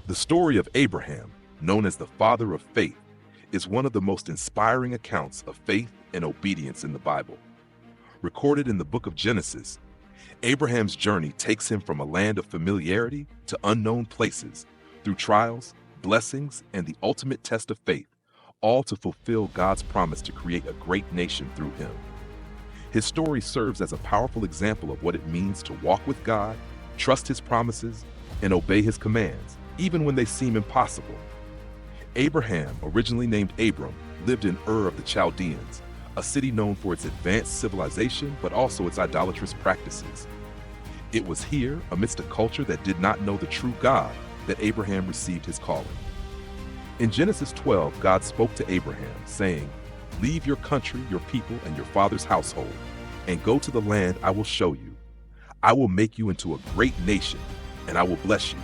The story of Abraham, known as the father of faith, is one of the most inspiring accounts of faith and obedience in the Bible. Recorded in the book of Genesis, Abraham's journey takes him from a land of familiarity to unknown places through trials, blessings, and the ultimate test of faith, all to fulfill God's promise to create a great nation through him. His story serves as a powerful example of what it means to walk with God, trust his promises, and obey his commands, even when they seem impossible. Abraham, originally named Abram, lived in Ur of the Chaldeans, a city known for its advanced civilization but also its idolatrous practices. It was here, amidst a culture that did not know the true God, that Abraham received his calling. In Genesis 12, God spoke to Abraham, saying, "Leave your country, your people, and your father's household, and go to the land I will show you. I will make you into a great nation, and I will bless you.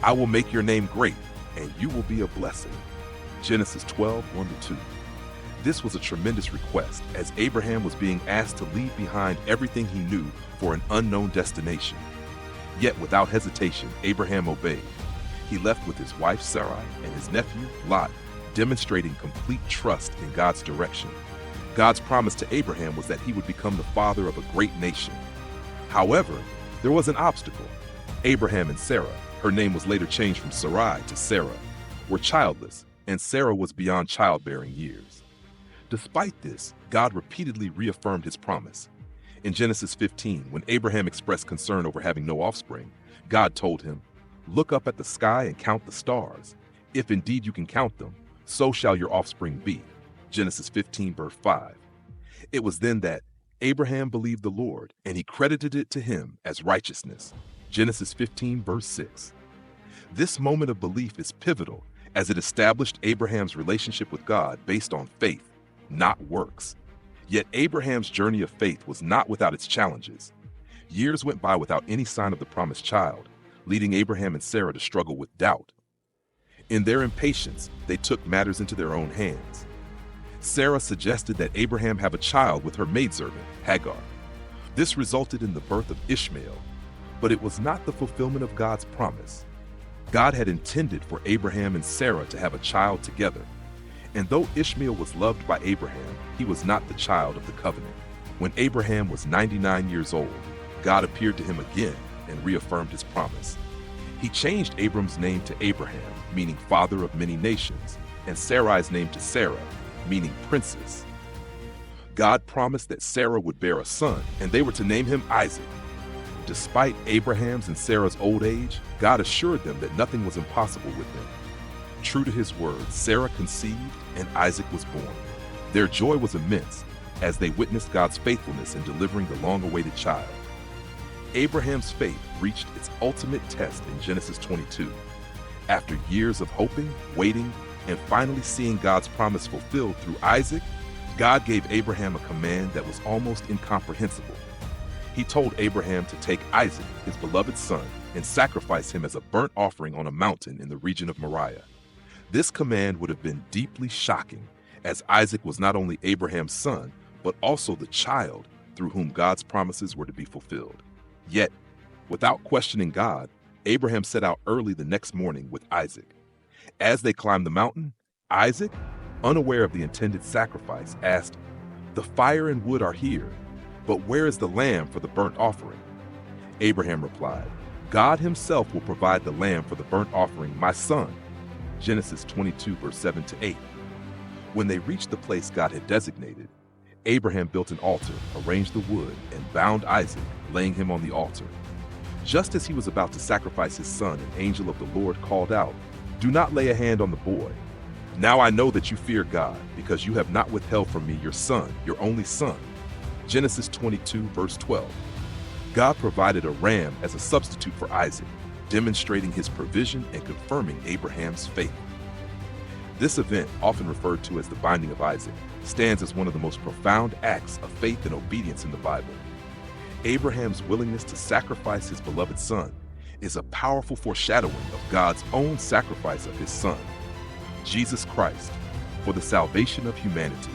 I will make your name great, and you will be a blessing." Genesis 12, 1-2. This was a tremendous request, as Abraham was being asked to leave behind everything he knew for an unknown destination. Yet without hesitation, Abraham obeyed. He left with his wife Sarai and his nephew Lot, demonstrating complete trust in God's direction. God's promise to Abraham was that he would become the father of a great nation. However, there was an obstacle. Abraham and Sarah, her name was later changed from Sarai to Sarah, were childless, and Sarah was beyond childbearing years. Despite this, God repeatedly reaffirmed his promise. In Genesis 15, when Abraham expressed concern over having no offspring, God told him, "Look up at the sky and count the stars. If indeed you can count them, so shall your offspring be." Genesis 15, verse 5. It was then that Abraham believed the Lord, and he credited it to him as righteousness. Genesis 15, verse 6. This moment of belief is pivotal, as it established Abraham's relationship with God based on faith, not works. Yet Abraham's journey of faith was not without its challenges. Years went by without any sign of the promised child, leading Abraham and Sarah to struggle with doubt. In their impatience, they took matters into their own hands. Sarah suggested that Abraham have a child with her maidservant, Hagar. This resulted in the birth of Ishmael, but it was not the fulfillment of God's promise. God had intended for Abraham and Sarah to have a child together, and though Ishmael was loved by Abraham, he was not the child of the covenant. When Abraham was 99 years old, God appeared to him again and reaffirmed his promise. He changed Abram's name to Abraham, meaning father of many nations, and Sarai's name to Sarah, meaning princess. God promised that Sarah would bear a son, and they were to name him Isaac. Despite Abraham's and Sarah's old age, God assured them that nothing was impossible with them. True to his word, Sarah conceived and Isaac was born. Their joy was immense as they witnessed God's faithfulness in delivering the long-awaited child. Abraham's faith reached its ultimate test in Genesis 22. After years of hoping, waiting, and finally seeing God's promise fulfilled through Isaac, God gave Abraham a command that was almost incomprehensible. He told Abraham to take Isaac, his beloved son, and sacrifice him as a burnt offering on a mountain in the region of Moriah. This command would have been deeply shocking, as Isaac was not only Abraham's son, but also the child through whom God's promises were to be fulfilled. Yet, without questioning God, Abraham set out early the next morning with Isaac. As they climbed the mountain, Isaac, unaware of the intended sacrifice, asked, "The fire and wood are here, but where is the lamb for the burnt offering?" Abraham replied, "God himself will provide the lamb for the burnt offering, my son." Genesis 22, verse 7-8. When they reached the place God had designated, Abraham built an altar, arranged the wood, and bound Isaac, laying him on the altar. Just as he was about to sacrifice his son, an angel of the Lord called out, "Do not lay a hand on the boy. Now I know that you fear God, because you have not withheld from me your son, your only son." Genesis 22, verse 12. God provided a ram as a substitute for Isaac, demonstrating his provision and confirming Abraham's faith. This event, often referred to as the binding of Isaac, stands as one of the most profound acts of faith and obedience in the Bible. Abraham's willingness to sacrifice his beloved son is a powerful foreshadowing of God's own sacrifice of his son, Jesus Christ, for the salvation of humanity.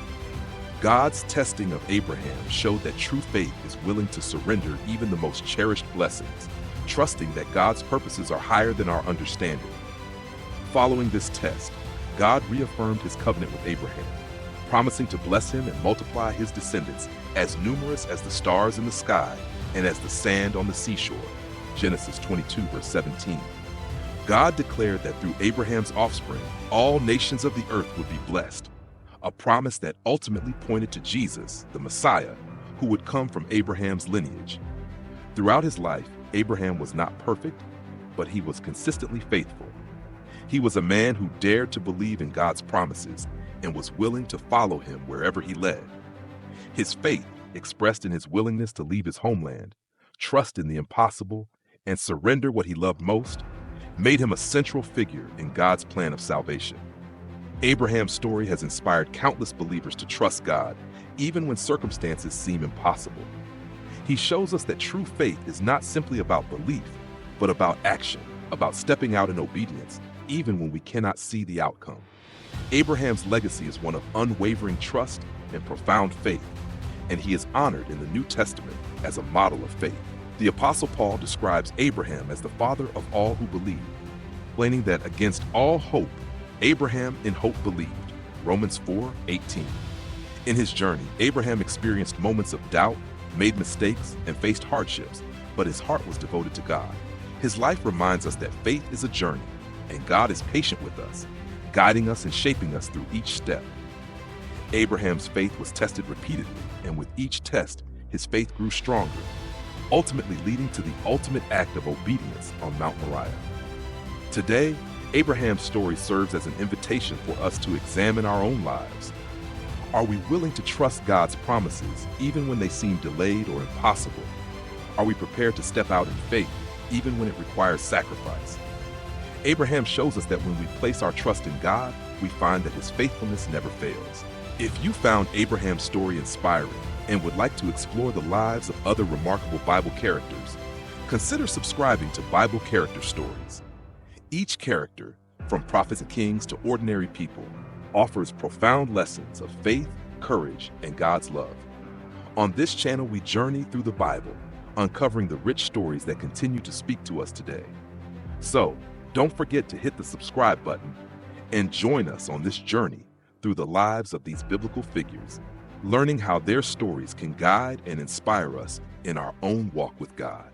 God's testing of Abraham showed that true faith is willing to surrender even the most cherished blessings, trusting that God's purposes are higher than our understanding. Following this test, God reaffirmed his covenant with Abraham, promising to bless him and multiply his descendants as numerous as the stars in the sky and as the sand on the seashore. Genesis 22, verse 17. God declared that through Abraham's offspring, all nations of the earth would be blessed, a promise that ultimately pointed to Jesus, the Messiah, who would come from Abraham's lineage. Throughout his life, Abraham was not perfect, but he was consistently faithful. He was a man who dared to believe in God's promises and was willing to follow him wherever he led. His faith, expressed in his willingness to leave his homeland, trust in the impossible, and surrender what he loved most, made him a central figure in God's plan of salvation. Abraham's story has inspired countless believers to trust God, even when circumstances seem impossible. He shows us that true faith is not simply about belief, but about action, about stepping out in obedience, even when we cannot see the outcome. Abraham's legacy is one of unwavering trust and profound faith, and he is honored in the New Testament as a model of faith. The Apostle Paul describes Abraham as the father of all who believe, explaining that against all hope, Abraham in hope believed. Romans 4:18. In his journey, Abraham experienced moments of doubt, made mistakes, and faced hardships, but his heart was devoted to God. His life reminds us that faith is a journey, and God is patient with us, guiding us and shaping us through each step. Abraham's faith was tested repeatedly, and with each test, his faith grew stronger, ultimately leading to the ultimate act of obedience on Mount Moriah. Today, Abraham's story serves as an invitation for us to examine our own lives. Are we willing to trust God's promises even when they seem delayed or impossible? Are we prepared to step out in faith even when it requires sacrifice? Abraham shows us that when we place our trust in God, we find that his faithfulness never fails. If you found Abraham's story inspiring and would like to explore the lives of other remarkable Bible characters, consider subscribing to Bible Character Stories. Each character, from prophets and kings to ordinary people, offers profound lessons of faith, courage, and God's love. On this channel, we journey through the Bible, uncovering the rich stories that continue to speak to us today. So, don't forget to hit the subscribe button and join us on this journey through the lives of these biblical figures, learning how their stories can guide and inspire us in our own walk with God.